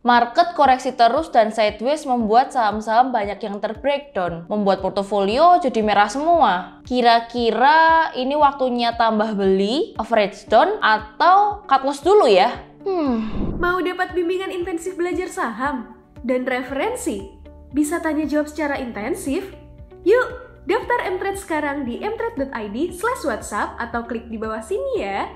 Market koreksi terus dan sideways membuat saham-saham banyak yang terbreakdown, membuat portofolio jadi merah semua. Kira-kira ini waktunya tambah beli, average down, atau cut loss dulu ya? Mau dapat bimbingan intensif belajar saham dan referensi? Bisa tanya jawab secara intensif? Yuk, daftar mtrade sekarang di mtrade.id/whatsapp atau klik di bawah sini ya.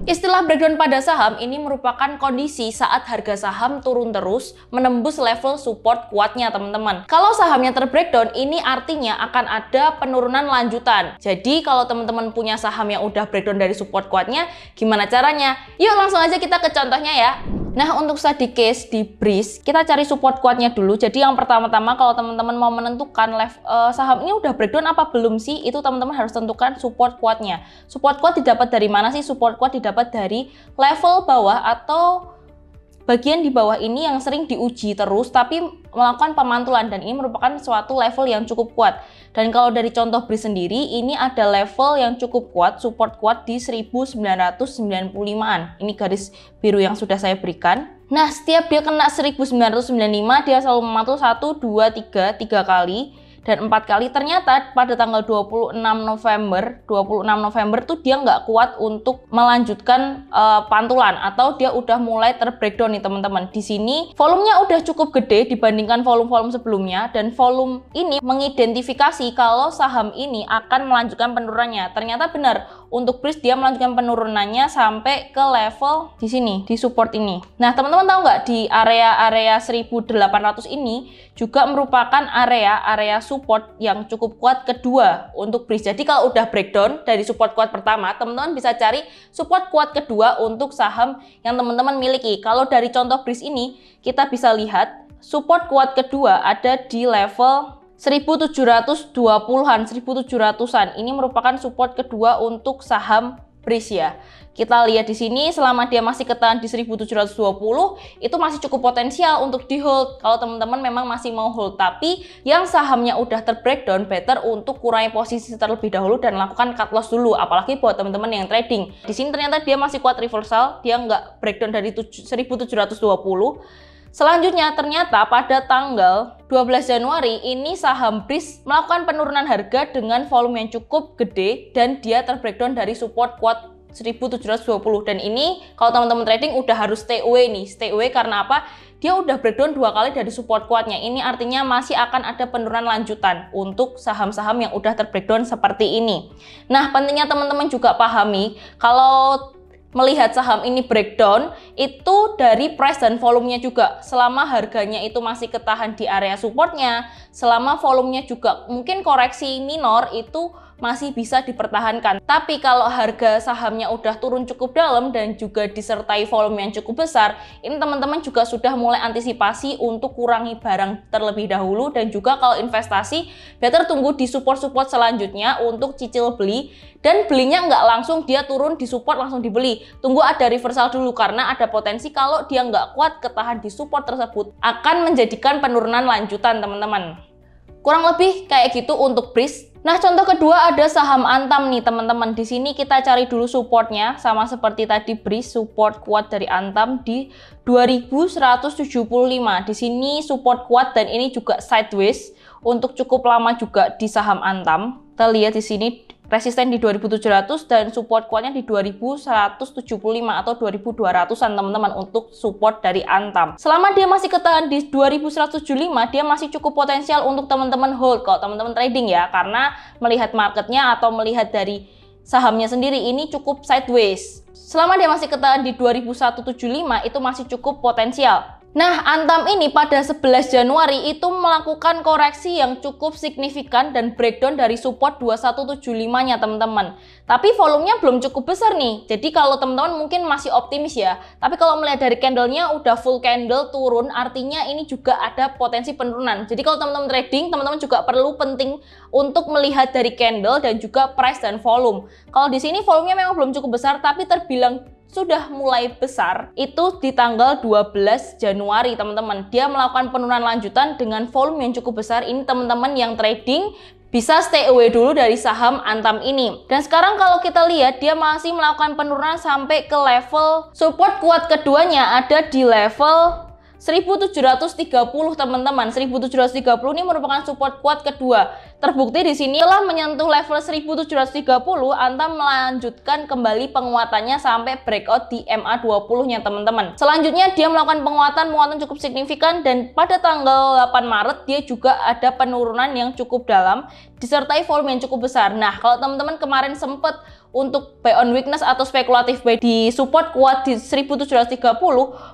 Istilah breakdown pada saham ini merupakan kondisi saat harga saham turun terus menembus level support kuatnya teman-teman. Kalau sahamnya terbreakdown, ini artinya akan ada penurunan lanjutan. Jadi kalau teman-teman punya saham yang udah breakdown dari support kuatnya, gimana caranya? Yuk langsung aja kita ke contohnya ya. Nah, untuk study case di BRIS, kita cari support kuatnya dulu. Jadi yang pertama-tama kalau teman-teman mau menentukan saham ini udah breakdown apa belum sih, itu teman-teman harus tentukan support kuatnya. Support kuat didapat dari mana sih? Support kuat didapat dari level bawah atau bagian di bawah ini yang sering diuji terus tapi melakukan pemantulan, dan ini merupakan suatu level yang cukup kuat. Dan kalau dari contoh BRIS sendiri, ini ada level yang cukup kuat, support kuat di 1995-an. Ini garis biru yang sudah saya berikan. Nah, setiap dia kena 1995, dia selalu memantul 1, 2, 3 kali. Dan 4 kali. Ternyata pada tanggal 26 November tuh dia nggak kuat untuk melanjutkan pantulan, atau dia udah mulai terbreakdown nih teman-teman. Di sini volumenya udah cukup gede dibandingkan volume-volume sebelumnya, dan volume ini mengidentifikasi kalau saham ini akan melanjutkan penurunannya. Ternyata benar, untuk BRIS dia melanjutkan penurunannya sampai ke level di sini, di support ini. Nah, teman-teman tahu nggak, di area 1800 ini juga merupakan area support yang cukup kuat kedua untuk BRIS. Jadi kalau udah breakdown dari support kuat pertama, teman-teman bisa cari support kuat kedua untuk saham yang teman-teman miliki. Kalau dari contoh BRIS ini, kita bisa lihat support kuat kedua ada di level 1720-an, 1700-an. Ini merupakan support kedua untuk saham BRIS ya. Kita lihat di sini, selama dia masih ketahan di 1720, itu masih cukup potensial untuk di hold kalau teman-teman memang masih mau hold. Tapi yang sahamnya udah terbreakdown, better untuk kurangi posisi terlebih dahulu dan lakukan cut loss dulu, apalagi buat teman-teman yang trading. Di sini ternyata dia masih kuat reversal, dia nggak breakdown dari 1720. Selanjutnya ternyata pada tanggal 12 Januari ini saham BRIS melakukan penurunan harga dengan volume yang cukup gede, dan dia terbreakdown dari support kuat 1720. Dan ini kalau teman-teman trading udah harus stay away nih. Stay away karena apa? Dia udah breakdown 2 kali dari support kuatnya. Ini artinya masih akan ada penurunan lanjutan untuk saham-saham yang udah terbreakdown seperti ini. Nah, pentingnya teman-teman juga pahami kalau melihat saham ini breakdown itu dari price dan volumenya juga. Selama harganya itu masih ketahan di area supportnya, selama volumenya juga mungkin koreksi minor, itu masih bisa dipertahankan. Tapi kalau harga sahamnya udah turun cukup dalam dan juga disertai volume yang cukup besar, ini teman-teman juga sudah mulai antisipasi untuk kurangi barang terlebih dahulu. Dan juga kalau investasi, better tunggu di support-support selanjutnya untuk cicil beli, dan belinya nggak langsung dia turun di support langsung dibeli. Tunggu ada reversal dulu, karena ada potensi kalau dia nggak kuat ketahan di support tersebut akan menjadikan penurunan lanjutan teman-teman. Kurang lebih kayak gitu untuk BRIS. Nah, contoh kedua ada saham Antam nih teman-teman. Di sini kita cari dulu supportnya, sama seperti tadi BRIS, support kuat dari Antam di 2175. Di sini support kuat dan ini juga sideways untuk cukup lama juga di saham Antam. Kita lihat di sini resisten di 2700 dan support kuatnya di 2175 atau 2200-an teman-teman untuk support dari Antam. Selama dia masih ketahan di 2175, dia masih cukup potensial untuk teman-teman hold kalau teman-teman trading ya, karena melihat marketnya atau melihat dari sahamnya sendiri ini cukup sideways. Selama dia masih ketahan di 2175, itu masih cukup potensial. Nah, Antam ini pada 11 Januari itu melakukan koreksi yang cukup signifikan dan breakdown dari support 2175-nya teman-teman. Tapi volumenya belum cukup besar nih. Jadi kalau teman-teman mungkin masih optimis ya. Tapi kalau melihat dari candlenya udah full candle turun, artinya ini juga ada potensi penurunan. Jadi kalau teman-teman trading, teman-teman juga perlu penting untuk melihat dari candle dan juga price dan volume. Kalau di sini volumenya memang belum cukup besar, tapi terbilang sudah mulai besar itu di tanggal 12 Januari teman-teman. Dia melakukan penurunan lanjutan dengan volume yang cukup besar. Ini teman-teman yang trading bisa stay away dulu dari saham Antam ini. Dan sekarang kalau kita lihat dia masih melakukan penurunan sampai ke level support kuat keduanya ada di level 1730 teman-teman. 1730 ini merupakan support kuat kedua. Terbukti di sini telah menyentuh level 1730, Antam melanjutkan kembali penguatannya sampai breakout di MA20-nya teman-teman. Selanjutnya dia melakukan penguatan cukup signifikan dan pada tanggal 8 Maret dia juga ada penurunan yang cukup dalam disertai volume yang cukup besar. Nah, kalau teman-teman kemarin sempat untuk buy on weakness atau spekulatif buy di support kuat di 1730,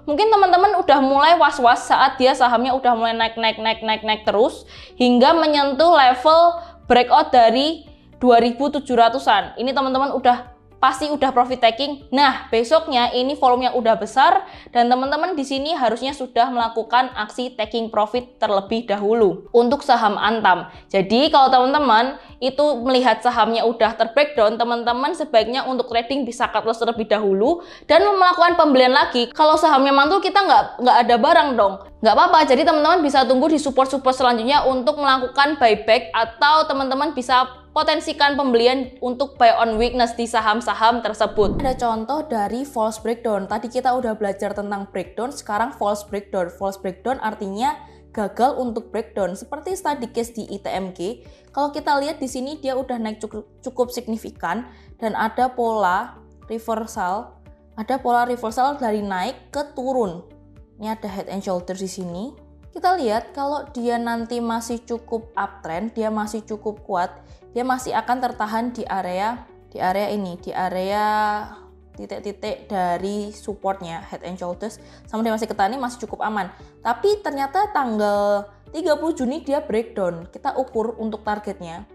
mungkin teman-teman udah mulai was-was saat dia sahamnya udah mulai naik terus hingga menyentuh level breakout dari 2700-an. Ini teman-teman pasti udah profit taking. Nah, besoknya ini volumenya udah besar dan teman-teman di sini harusnya sudah melakukan aksi taking profit terlebih dahulu untuk saham Antam. Jadi kalau teman-teman itu melihat sahamnya udah terbreakdown, teman-teman sebaiknya untuk trading bisa cut loss terlebih dahulu dan melakukan pembelian lagi. Kalau sahamnya mantul kita nggak ada barang dong, nggak apa-apa. Jadi teman-teman bisa tunggu di support selanjutnya untuk melakukan buyback atau teman-teman bisa potensikan pembelian untuk buy on weakness di saham-saham tersebut. Ada contoh dari false breakdown. Tadi kita udah belajar tentang breakdown, sekarang false breakdown. False breakdown artinya gagal untuk breakdown. Seperti study case di ITMG, kalau kita lihat di sini dia udah naik cukup signifikan dan ada pola reversal. Ada pola reversal dari naik ke turun. Ini ada head and shoulder di sini. Kita lihat kalau dia nanti masih cukup uptrend, dia masih cukup kuat, dia masih akan tertahan di area ini, di area titik-titik dari supportnya head and shoulders, sama dia masih ketahan, masih cukup aman. Tapi ternyata tanggal 30 Juni dia breakdown. Kita ukur untuk targetnya.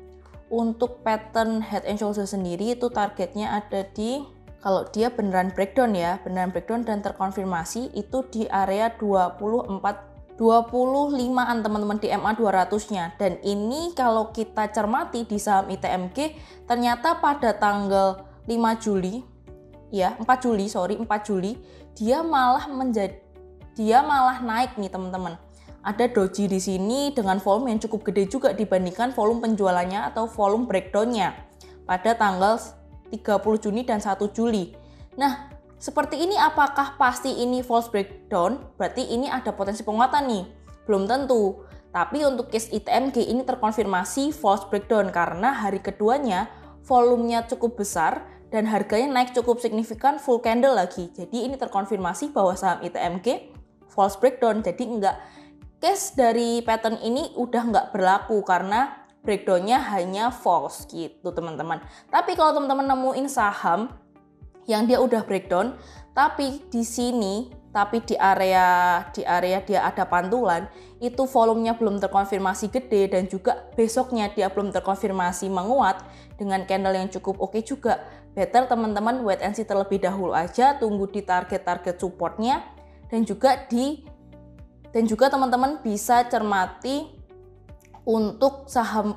Untuk pattern head and shoulders sendiri itu targetnya ada di, kalau dia beneran breakdown ya, beneran breakdown dan terkonfirmasi itu di area 25-an teman-teman di MA 200-nya. Dan ini kalau kita cermati di saham ITMG ternyata pada tanggal 4 Juli dia malah naik nih teman-teman. Ada doji di sini dengan volume yang cukup gede juga dibandingkan volume penjualannya atau volume breakdown-nya pada tanggal 30 Juni dan 1 Juli. Nah, seperti ini apakah pasti ini false breakdown? Berarti ini ada potensi penguatan nih. Belum tentu. Tapi untuk case ITMG ini terkonfirmasi false breakdown karena hari keduanya volumenya cukup besar dan harganya naik cukup signifikan full candle lagi. Jadi ini terkonfirmasi bahwa saham ITMG false breakdown. Jadi case dari pattern ini udah nggak berlaku karena breakdownnya hanya false gitu teman-teman. Tapi kalau teman-teman nemuin saham yang dia udah breakdown, tapi di area dia ada pantulan, itu volumenya belum terkonfirmasi gede dan juga besoknya dia belum terkonfirmasi menguat dengan candle yang cukup oke juga. Better teman-teman wait and see terlebih dahulu aja, tunggu di target-target supportnya dan juga teman-teman bisa cermati untuk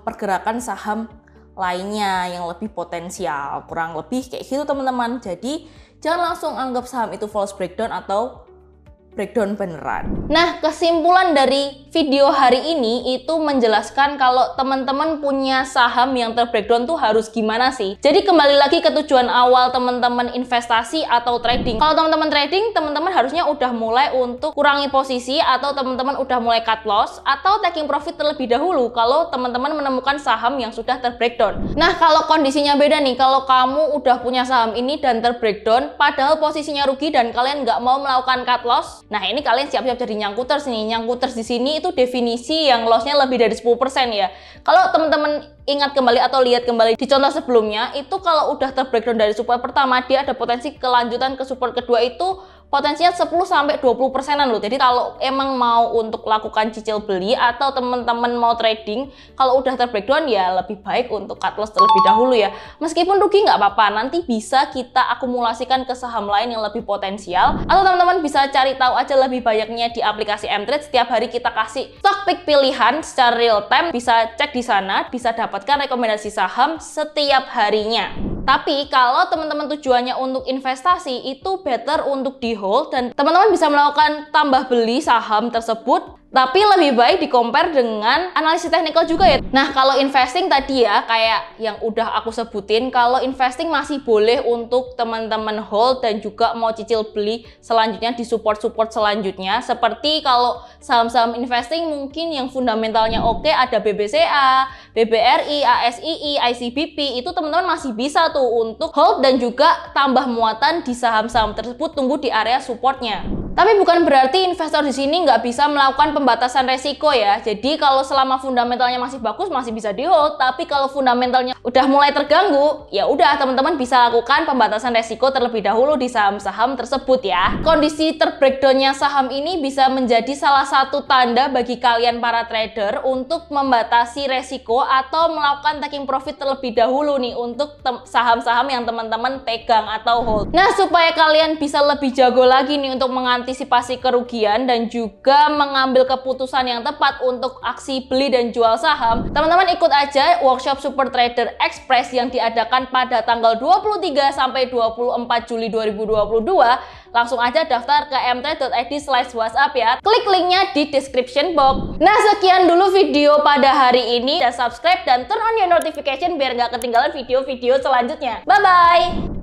pergerakan saham lainnya yang lebih potensial, kurang lebih kayak gitu teman-teman. Jadi jangan langsung anggap saham itu false breakdown atau breakdown beneran. Nah, kesimpulan dari video hari ini itu menjelaskan kalau teman-teman punya saham yang terbreakdown tuh harus gimana sih. Jadi kembali lagi ke tujuan awal teman-teman investasi atau trading. Kalau teman-teman trading, teman-teman harusnya udah mulai untuk kurangi posisi atau teman-teman udah mulai cut loss atau taking profit terlebih dahulu kalau teman-teman menemukan saham yang sudah terbreakdown. Nah, kalau kondisinya beda nih, kalau kamu udah punya saham ini dan terbreakdown padahal posisinya rugi dan kalian nggak mau melakukan cut loss, nah ini kalian siap-siap jadi nyangkuters nih. Nyangkuters di sini itu definisi yang lossnya lebih dari 10% ya. Kalau teman-teman ingat kembali atau lihat kembali di contoh sebelumnya, itu kalau udah terbreakdown dari support pertama, dia ada potensi kelanjutan ke support kedua itu potensinya 10-20%an loh. Jadi kalau emang mau untuk lakukan cicil beli atau teman-teman mau trading, kalau udah terbreakdown ya lebih baik untuk cut loss terlebih dahulu ya. Meskipun rugi nggak apa-apa, nanti bisa kita akumulasikan ke saham lain yang lebih potensial. Atau teman-teman bisa cari tahu aja lebih banyaknya di aplikasi Mtrade. Setiap hari kita kasih stock pick pilihan secara real time, bisa cek di sana, bisa dapatkan rekomendasi saham setiap harinya. Tapi kalau teman-teman tujuannya untuk investasi, itu better untuk di hold dan teman-teman bisa melakukan tambah beli saham tersebut Tapi lebih baik di compare dengan analisis teknikal juga ya. Nah, kalau investing tadi ya, kayak yang udah aku sebutin, kalau investing masih boleh untuk teman-teman hold dan juga mau cicil beli selanjutnya di support-support selanjutnya. Seperti kalau saham-saham investing mungkin yang fundamentalnya oke, ada BBCA, BBRI, ASII, ICBP, itu teman-teman masih bisa tuh untuk hold dan juga tambah muatan di saham-saham tersebut, tunggu di area supportnya. Tapi bukan berarti investor di sini nggak bisa melakukan pembatasan resiko ya. Jadi kalau selama fundamentalnya masih bagus masih bisa di hold, tapi kalau fundamentalnya udah mulai terganggu, ya udah teman-teman bisa lakukan pembatasan resiko terlebih dahulu di saham-saham tersebut ya. Kondisi terbreakdownnya saham ini bisa menjadi salah satu tanda bagi kalian para trader untuk membatasi resiko atau melakukan taking profit terlebih dahulu nih untuk saham-saham yang teman-teman pegang atau hold. Nah, supaya kalian bisa lebih jago lagi nih untuk mengantisipasi kerugian dan juga mengambil keputusan yang tepat untuk aksi beli dan jual saham, teman-teman ikut aja workshop Super Trader Express yang diadakan pada tanggal 23 sampai 24 Juli 2022. Langsung aja daftar ke mtrade.id/WhatsApp ya. Klik linknya di description box. Nah, sekian dulu video pada hari ini. Dan subscribe dan turn on your notification biar nggak ketinggalan video-video selanjutnya. Bye-bye!